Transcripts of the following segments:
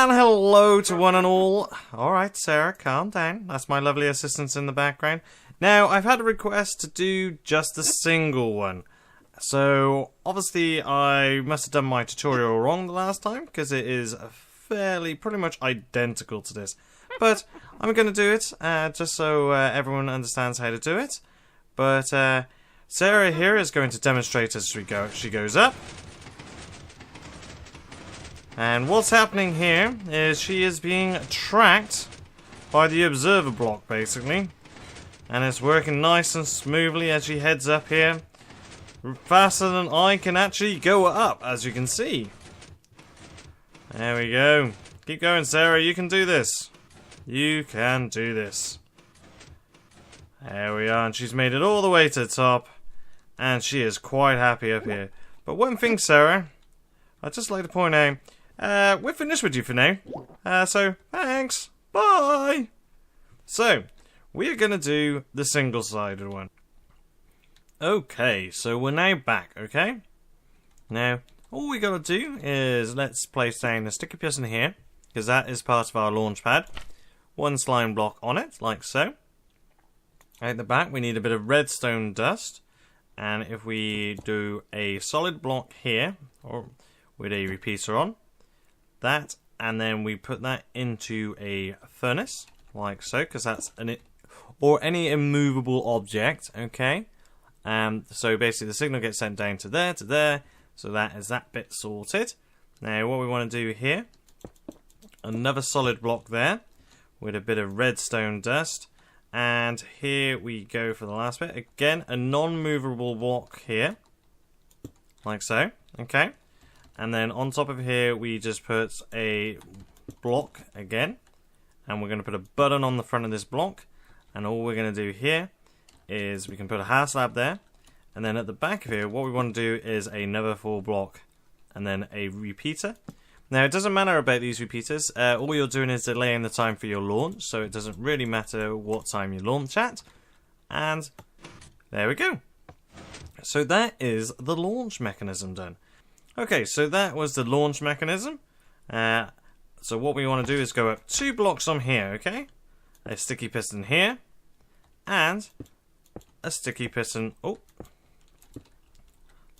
And hello to one and all. Alright, Sarah, calm down. That's my lovely assistant in the background. Now, I've had a request to do just a single one. So, obviously, I must have done my tutorial wrong the last time, because it is pretty much identical to this. But I'm going to do it, just so everyone understands how to do it. But Sarah here is going to demonstrate as she goes up. And what's happening here is she is being tracked by the observer block, basically. And it's working nice and smoothly as she heads up here. Faster than I can actually go up, as you can see. There we go. Keep going, Sarah. You can do this. You can do this. There we are. And she's made it all the way to the top. And she is quite happy up here. But one thing, Sarah, I'd just like to point out, we're finished with you for now. So, thanks. Bye. So, we are going to do the single-sided one. Okay, so we're now back, okay? Now, all we got to do is let's place down the sticky piston here, because that is part of our launch pad. One slime block on it, like so. At the back, we need a bit of redstone dust. And if we do a solid block here, or with a repeater on, that, and then we put that into a furnace, like so, because that's or any immovable object, okay? So basically the signal gets sent down to there, so that is that bit sorted. Now what we want to do here, another solid block there, with a bit of redstone dust, and here we go for the last bit. Again, a non-movable block here, like so, okay? And then on top of here, we just put a block again. And we're going to put a button on the front of this block. And all we're going to do here is we can put a half slab there. And then at the back of here, what we want to do is another full block. And then a repeater. Now, it doesn't matter about these repeaters. All you're doing is delaying the time for your launch. So it doesn't really matter what time you launch at. And there we go. So that is the launch mechanism done. Okay, so that was the launch mechanism. So what we want to do is go up 2 blocks on here, okay? A sticky piston here. And a sticky piston,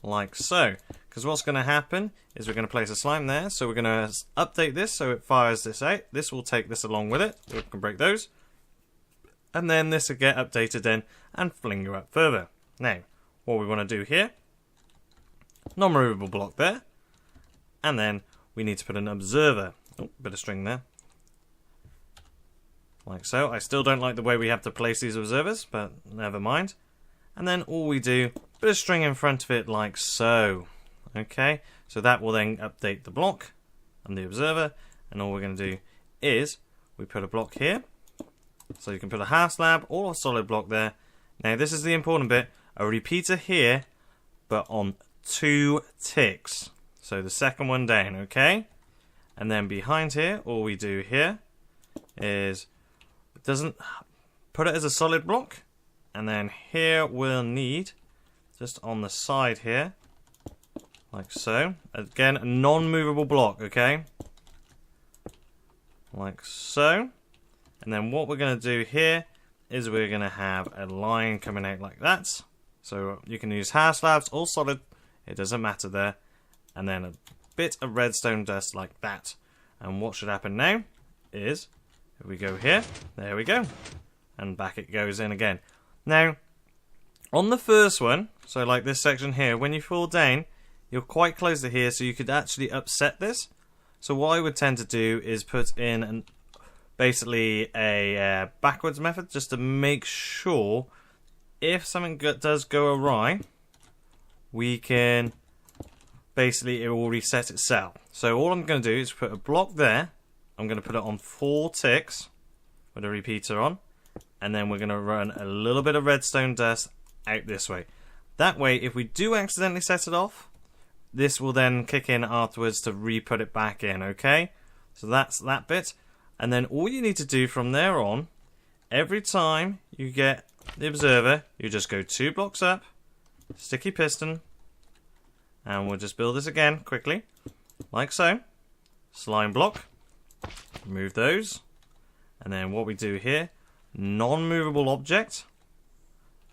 like so. Because what's going to happen is we're going to place a slime there. So we're going to update this so it fires this out. This will take this along with it. We can break those. And then this will get updated then and fling you up further. Now, what we want to do here, non-removable block there, and then we need to put an observer. Bit of string there, like so. I still don't like the way we have to place these observers, but never mind. And then all we do, bit of string in front of it, like so. Okay, so that will then update the block and the observer. And all we're going to do is we put a block here, so you can put a half slab or a solid block there. Now this is the important bit: a repeater here, but on 2 ticks. So the second one down, okay? And then behind here, all we do here is put it as a solid block. And then here we'll need, just on the side here, like so. Again, a non-movable block, okay? Like so. And then what we're going to do here is we're going to have a line coming out like that. So you can use half slabs or solid. It doesn't matter there. And then a bit of redstone dust like that. And what should happen now is, if we go here, there we go. And back it goes in again. Now, on the first one, so like this section here, when you fall down, you're quite close to here, so you could actually upset this. So what I would tend to do is put in basically a backwards method, just to make sure if something does go awry, we can basically, it will reset itself. So all I'm going to do is put a block there. I'm going to put it on 4 ticks with a repeater on, and then we're going to run a little bit of redstone dust out this way. That way, if we do accidentally set it off, this will then kick in afterwards to re-put it back in, okay? So that's that bit. And then all you need to do from there on, every time you get the observer, you just go 2 blocks up, sticky piston, and we'll just build this again quickly, like so. Slime block, Remove those. And then what we do here, non-movable object,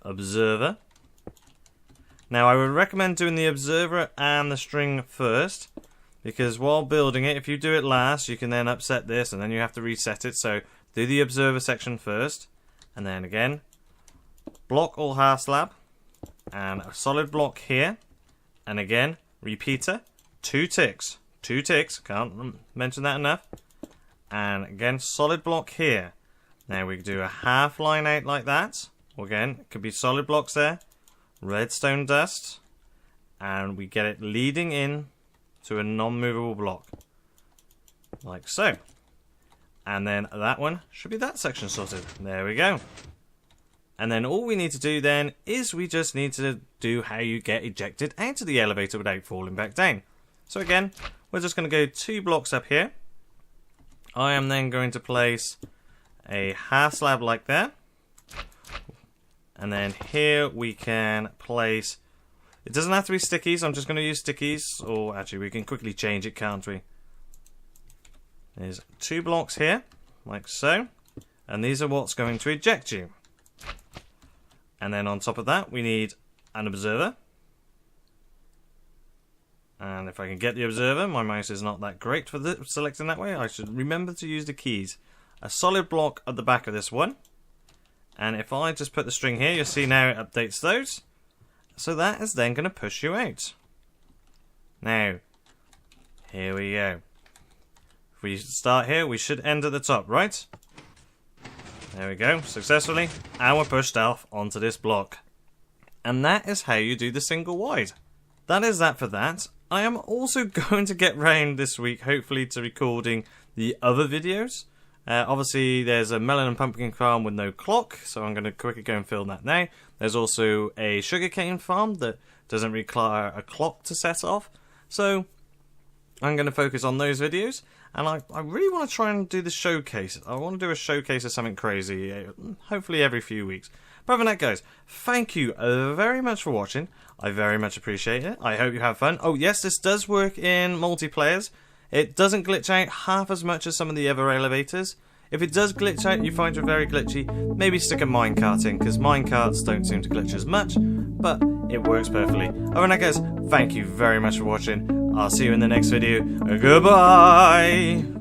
observer. Now I would recommend doing the observer and the string first, because while building it, if you do it last, you can then upset this and then you have to reset it. So do the observer section first, and then again, block all half slab, and a solid block here, and again, repeater, 2 ticks, can't mention that enough, and again, solid block here. Now we do a half line out like that, again, it could be solid blocks there, redstone dust, and we get it leading in to a non-movable block, like so. And then that one should be that section sorted. There we go. And then all we need to do then is we just need to do how you get ejected out of the elevator without falling back down. So again, we're just going to go 2 blocks up here. I am then going to place a half slab like that. And then here we can place, it doesn't have to be stickies, I'm just going to use stickies, or actually we can quickly change it, can't we? There's 2 blocks here, like so, and these are what's going to eject you. And then on top of that we need an observer. And if I can get the observer, my mouse is not that great for selecting that way, I should remember to use the keys. A solid block at the back of this one. And if I just put the string here, you'll see now it updates those. So that is then going to push you out. Now, here we go. If we start here, we should end at the top, right? There we go, successfully. And we're pushed off onto this block. And that is how you do the single wide. That is that for that. I am also going to get round this week, hopefully, to recording the other videos. Obviously, there's a melon and pumpkin farm with no clock, so I'm going to quickly go and film that now. There's also a sugarcane farm that doesn't require a clock to set off. So, I'm going to focus on those videos. And I really want to try and do the showcase. I want to do a showcase of something crazy, hopefully every few weeks. But other than that, guys, thank you very much for watching. I very much appreciate it. I hope you have fun. Oh, yes, this does work in multiplayers. It doesn't glitch out half as much as some of the other elevators. If it does glitch out, you find it very glitchy, maybe stick a minecart in, because minecarts don't seem to glitch as much, but it works perfectly. Other than that, guys, thank you very much for watching. I'll see you in the next video. Goodbye!